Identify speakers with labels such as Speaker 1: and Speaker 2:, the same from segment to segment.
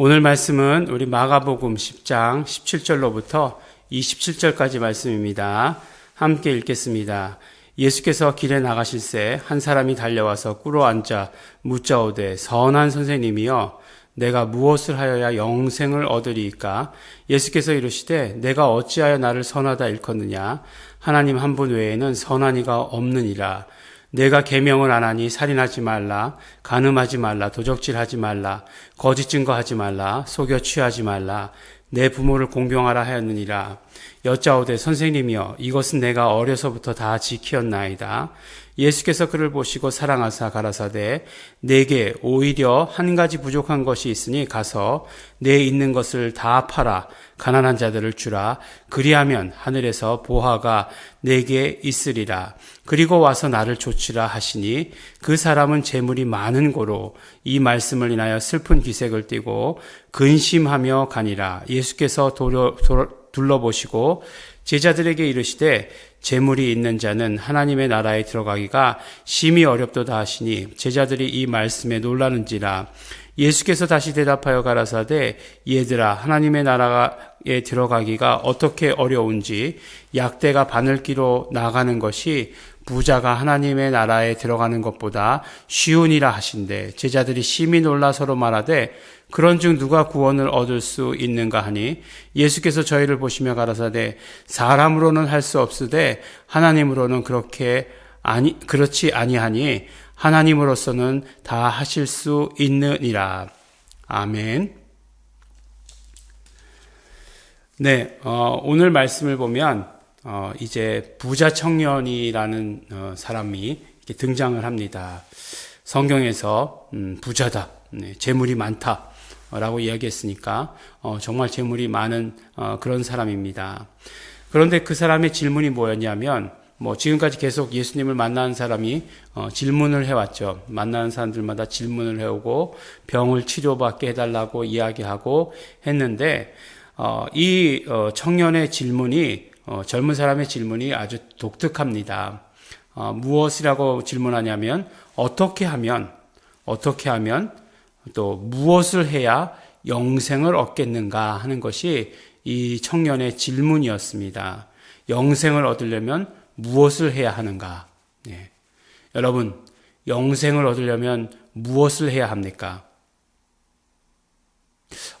Speaker 1: 오늘 말씀은 우리 마가복음 10장 17절로부터 27절까지 말씀입니다. 함께 읽겠습니다. 예수께서 길에 나가실새 한 사람이 달려와서 꿇어 앉아 묻자오되 선한 선생님이여 내가 무엇을 하여야 영생을 얻으리이까? 예수께서 이르시되 내가 어찌하여 나를 선하다 일컫느냐? 하나님 한 분 외에는 선한 이가 없느니라. 내가 계명을 안 하니 살인하지 말라, 간음하지 말라, 도적질하지 말라, 거짓 증거하지 말라, 속여 취하지 말라, 내 부모를 공경하라 하였느니라. 여짜오되 선생님이여 이것은 내가 어려서부터 다 지키었나이다. 예수께서 그를 보시고 사랑하사 가라사대 내게 오히려 한 가지 부족한 것이 있으니 가서 내 있는 것을 다 팔아 가난한 자들을 주라. 그리하면 하늘에서 보화가 내게 있으리라. 그리고 와서 나를 좇으라 하시니 그 사람은 재물이 많은 고로 이 말씀을 인하여 슬픈 기색을 띠고 근심하며 가니라. 예수께서 둘러보시고 제자들에게 이르시되 재물이 있는 자는 하나님의 나라에 들어가기가 심히 어렵도다 하시니 제자들이 이 말씀에 놀라는지라. 예수께서 다시 대답하여 가라사대 얘들아 하나님의 나라에 들어가기가 어떻게 어려운지 약대가 바늘기로 나가는 것이 부자가 하나님의 나라에 들어가는 것보다 쉬우니라 하신대. 제자들이 심히 놀라 서로 말하되 그런즉 누가 구원을 얻을 수 있는가 하니 예수께서 저희를 보시며 가라사대 사람으로는 할 수 없으되 하나님으로는 그렇지 아니하니 하나님으로서는 다 하실 수 있느니라. 아멘. 네, 오늘 말씀을 보면 이제 부자 청년이라는 사람이 이렇게 등장을 합니다. 성경에서 부자다, 재물이 많다라고 이야기했으니까 정말 재물이 많은 그런 사람입니다. 그런데 그 사람의 질문이 뭐였냐면 지금까지 계속 예수님을 만나는 사람이 질문을 해왔죠. 만나는 사람들마다 질문을 해오고 병을 치료받게 해달라고 이야기하고 했는데 이 청년의 질문이 젊은 사람의 질문이 아주 독특합니다. 무엇이라고 질문하냐면 어떻게 하면 또 무엇을 해야 영생을 얻겠는가 하는 것이 이 청년의 질문이었습니다. 영생을 얻으려면 무엇을 해야 하는가? 네. 여러분, 영생을 얻으려면 무엇을 해야 합니까?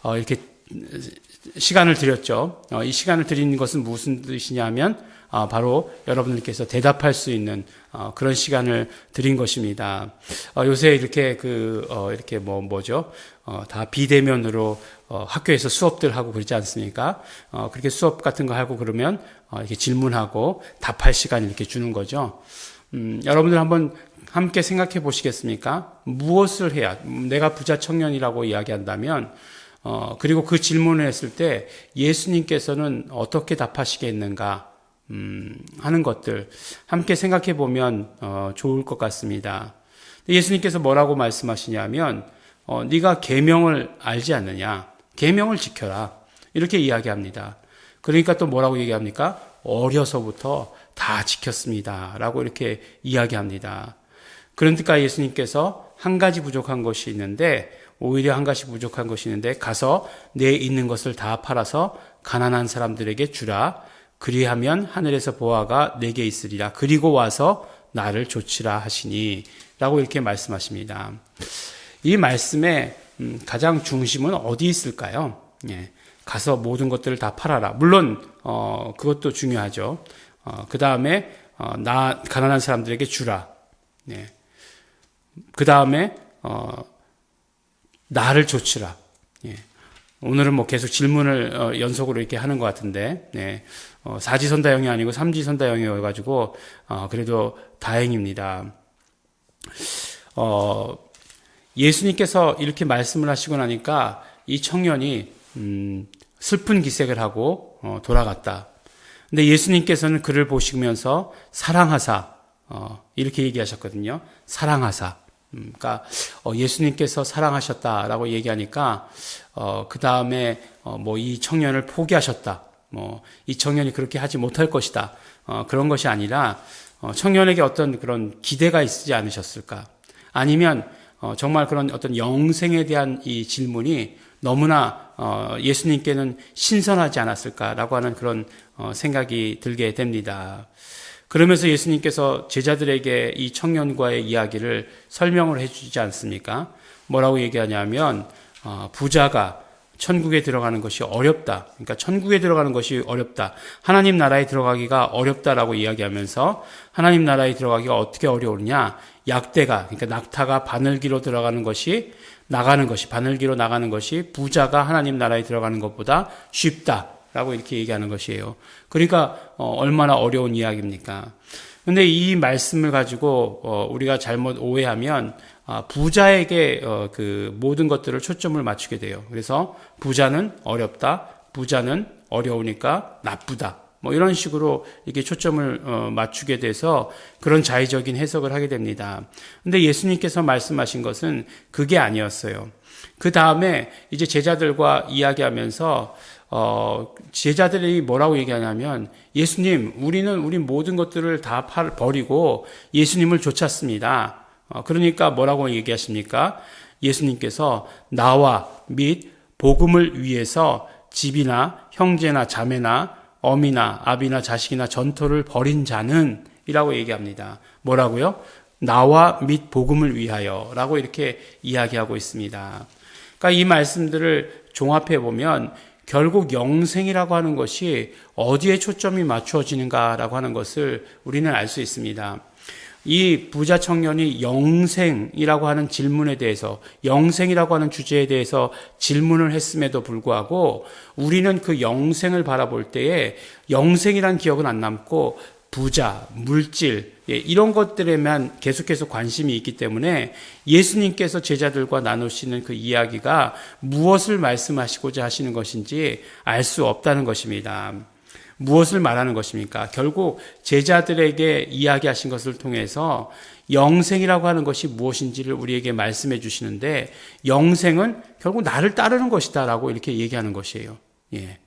Speaker 1: 이렇게 시간을 드렸죠. 이 시간을 드리는 것은 무슨 뜻이냐면 바로 여러분들께서 대답할 수 있는 그런 시간을 드린 것입니다. 요새 이렇게 다 비대면으로 학교에서 수업들 하고 그러지 않습니까? 그렇게 수업 같은 거 하고 그러면 이렇게 질문하고 답할 시간 이렇게 주는 거죠. 여러분들 한번 함께 생각해 보시겠습니까? 무엇을 해야, 내가 부자 청년이라고 이야기한다면 그리고 그 질문을 했을 때 예수님께서는 어떻게 답하시겠는가 하는 것들 함께 생각해 보면 좋을 것 같습니다. 예수님께서 뭐라고 말씀하시냐면 네가 계명을 알지 않느냐? 계명을 지켜라. 이렇게 이야기합니다. 그러니까 또 뭐라고 얘기합니까? 어려서부터 다 지켰습니다. 라고 이렇게 이야기합니다. 그러니까 예수님께서 한 가지 부족한 것이 있는데 오히려 한 가지 부족한 것이 있는데 가서 내 있는 것을 다 팔아서 가난한 사람들에게 주라. 그리하면 하늘에서 보화가 내게 있으리라. 그리고 와서 나를 좇으라 하시니 라고 이렇게 말씀하십니다. 이 말씀의 가장 중심은 어디 있을까요? 예, 가서 모든 것들을 다 팔아라. 물론 그것도 중요하죠. 그 다음에 가난한 사람들에게 주라. 예. 그 다음에 나를 좇으라. 예. 오늘은 계속 질문을 연속으로 이렇게 하는 것 같은데, 네. 사지선다형이 아니고 삼지선다형이어가지고 그래도 다행입니다. 예수님께서 이렇게 말씀을 하시고 나니까 이 청년이 슬픈 기색을 하고 돌아갔다. 근데 예수님께서는 그를 보시면서 사랑하사 이렇게 얘기하셨거든요. 사랑하사. 그러니까 예수님께서 사랑하셨다라고 얘기하니까 그 다음에 이 청년을 포기하셨다. 이 청년이 그렇게 하지 못할 것이다. 그런 것이 아니라 청년에게 어떤 그런 기대가 있지 않으셨을까? 아니면 정말 그런 어떤 영생에 대한 이 질문이 너무나 예수님께는 신선하지 않았을까라고 하는 그런 생각이 들게 됩니다. 그러면서 예수님께서 제자들에게 이 청년과의 이야기를 설명을 해주지 않습니까? 뭐라고 얘기하냐면 부자가 천국에 들어가는 것이 어렵다. 그러니까 천국에 들어가는 것이 어렵다. 하나님 나라에 들어가기가 어렵다라고 이야기하면서 하나님 나라에 들어가기가 어떻게 어려우냐? 약대가, 그러니까 낙타가 바늘기로 들어가는 것이 바늘기로 나가는 것이 부자가 하나님 나라에 들어가는 것보다 쉽다라고 이렇게 얘기하는 것이에요. 그러니까 얼마나 어려운 이야기입니까? 근데 이 말씀을 가지고 우리가 잘못 오해하면 부자에게 그 모든 것들을 초점을 맞추게 돼요. 그래서 부자는 어렵다, 부자는 어려우니까 나쁘다. 뭐 이런 식으로 이렇게 초점을 맞추게 돼서 그런 자의적인 해석을 하게 됩니다. 근데 예수님께서 말씀하신 것은 그게 아니었어요. 그 다음에 이제 제자들과 이야기하면서 제자들이 뭐라고 얘기하냐면 예수님, 우리 모든 것들을 다 버리고 예수님을 쫓았습니다. 그러니까 뭐라고 얘기하십니까? 예수님께서 나와 및 복음을 위해서 집이나 형제나 자매나 어미나 아비나 자식이나 전토를 벌인 자는 이라고 얘기합니다. 뭐라고요? 나와 및 복음을 위하여 라고 이렇게 이야기하고 있습니다. 그러니까 이 말씀들을 종합해 보면 결국 영생이라고 하는 것이 어디에 초점이 맞추어지는가라고 하는 것을 우리는 알 수 있습니다. 이 부자 청년이 영생이라고 하는 질문에 대해서, 영생이라고 하는 주제에 대해서 질문을 했음에도 불구하고 우리는 그 영생을 바라볼 때에 영생이란 기억은 안 남고 부자, 물질, 이런 것들에만 계속해서 관심이 있기 때문에 예수님께서 제자들과 나누시는 그 이야기가 무엇을 말씀하시고자 하시는 것인지 알 수 없다는 것입니다. 무엇을 말하는 것입니까? 결국 제자들에게 이야기하신 것을 통해서 영생이라고 하는 것이 무엇인지를 우리에게 말씀해 주시는데 영생은 결국 나를 따르는 것이다 라고 이렇게 얘기하는 것이에요. 예.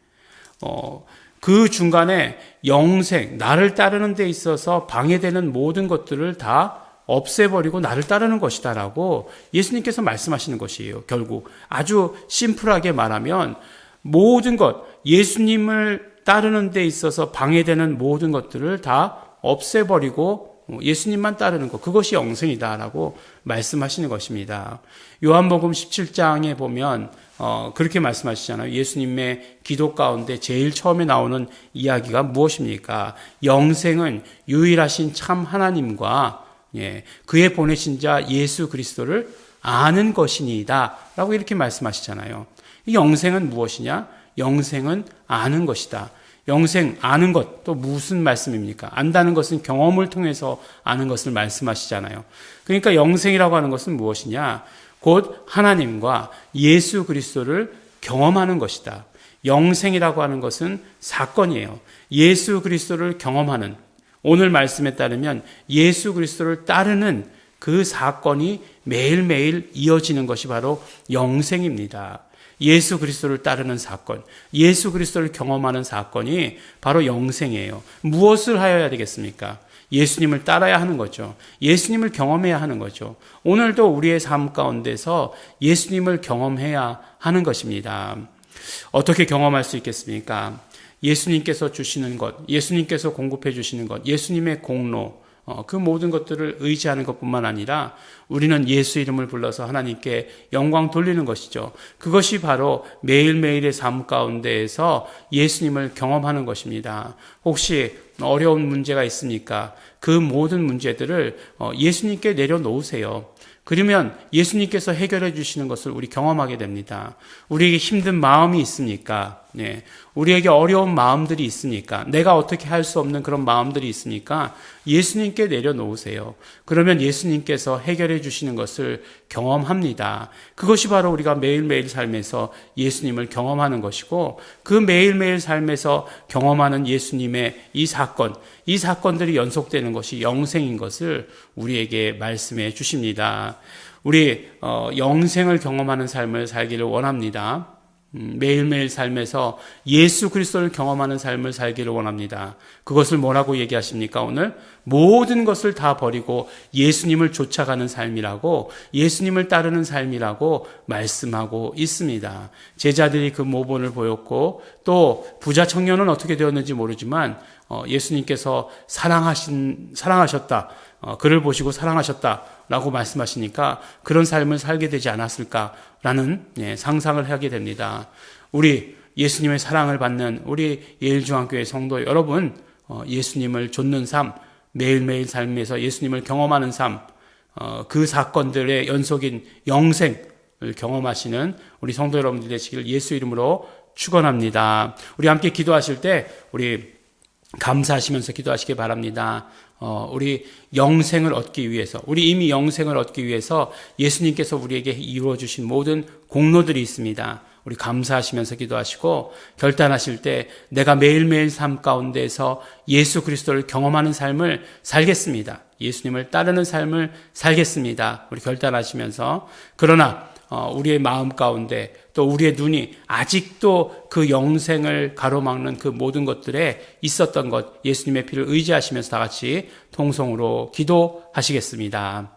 Speaker 1: 그 중간에 영생, 나를 따르는 데 있어서 방해되는 모든 것들을 다 없애버리고 나를 따르는 것이다 라고 예수님께서 말씀하시는 것이에요. 결국 아주 심플하게 말하면 모든 것, 예수님을 따르는 데 있어서 방해되는 모든 것들을 다 없애버리고 예수님만 따르는 것, 그것이 영생이다라고 말씀하시는 것입니다. 요한복음 17장에 보면 그렇게 말씀하시잖아요. 예수님의 기도 가운데 제일 처음에 나오는 이야기가 무엇입니까? 영생은 유일하신 참 하나님과 그의 보내신 자 예수 그리스도를 아는 것이니이다 라고 이렇게 말씀하시잖아요. 이 영생은 무엇이냐? 영생은 아는 것이다. 영생, 아는 것, 또 무슨 말씀입니까? 안다는 것은 경험을 통해서 아는 것을 말씀하시잖아요. 그러니까 영생이라고 하는 것은 무엇이냐? 곧 하나님과 예수 그리스도를 경험하는 것이다. 영생이라고 하는 것은 사건이에요. 예수 그리스도를 경험하는, 오늘 말씀에 따르면 예수 그리스도를 따르는 그 사건이 매일매일 이어지는 것이 바로 영생입니다. 예수 그리스도를 따르는 사건, 예수 그리스도를 경험하는 사건이 바로 영생이에요. 무엇을 하여야 되겠습니까? 예수님을 따라야 하는 거죠. 예수님을 경험해야 하는 거죠. 오늘도 우리의 삶 가운데서 예수님을 경험해야 하는 것입니다. 어떻게 경험할 수 있겠습니까? 예수님께서 주시는 것, 예수님께서 공급해 주시는 것, 예수님의 공로, 그 모든 것들을 의지하는 것뿐만 아니라 우리는 예수 이름을 불러서 하나님께 영광 돌리는 것이죠. 그것이 바로 매일매일의 삶 가운데에서 예수님을 경험하는 것입니다. 혹시 어려운 문제가 있습니까? 그 모든 문제들을 예수님께 내려놓으세요. 그러면 예수님께서 해결해 주시는 것을 우리 경험하게 됩니다. 우리에게 힘든 마음이 있습니까? 네. 우리에게 어려운 마음들이 있습니까? 내가 어떻게 할 수 없는 그런 마음들이 있습니까? 예수님께 내려놓으세요. 그러면 예수님께서 해결해 주시는 것을 경험합니다. 그것이 바로 우리가 매일매일 삶에서 예수님을 경험하는 것이고 그 매일매일 삶에서 경험하는 예수님의 이 사건들이 연속되는 것이 영생인 것을 우리에게 말씀해 주십니다. 우리 영생을 경험하는 삶을 살기를 원합니다. 매일매일 삶에서 예수 그리스도를 경험하는 삶을 살기를 원합니다. 그것을 뭐라고 얘기하십니까? 오늘 모든 것을 다 버리고 예수님을 쫓아가는 삶이라고, 예수님을 따르는 삶이라고 말씀하고 있습니다. 제자들이 그 모본을 보였고, 또 부자 청년은 어떻게 되었는지 모르지만 예수님께서 사랑하셨다, 그를 보시고 사랑하셨다라고 말씀하시니까 그런 삶을 살게 되지 않았을까라는 상상을 하게 됩니다. 우리 예수님의 사랑을 받는 우리 예일중앙교회 성도 여러분, 예수님을 좇는 삶, 매일매일 삶에서 예수님을 경험하는 삶, 그 사건들의 연속인 영생을 경험하시는 우리 성도 여러분들 되시기를 예수 이름으로 축원합니다. 우리 함께 기도하실 때 우리 감사하시면서 기도하시기 바랍니다. 우리 영생을 얻기 위해서, 우리 이미 영생을 얻기 위해서 예수님께서 우리에게 이루어주신 모든 공로들이 있습니다. 우리 감사하시면서 기도하시고 결단하실 때 내가 매일매일 삶 가운데서 예수 그리스도를 경험하는 삶을 살겠습니다. 예수님을 따르는 삶을 살겠습니다. 우리 결단하시면서, 그러나 우리의 마음 가운데 또 우리의 눈이 아직도 그 영생을 가로막는 그 모든 것들에 있었던 것, 예수님의 피를 의지하시면서 다 같이 통성으로 기도하시겠습니다.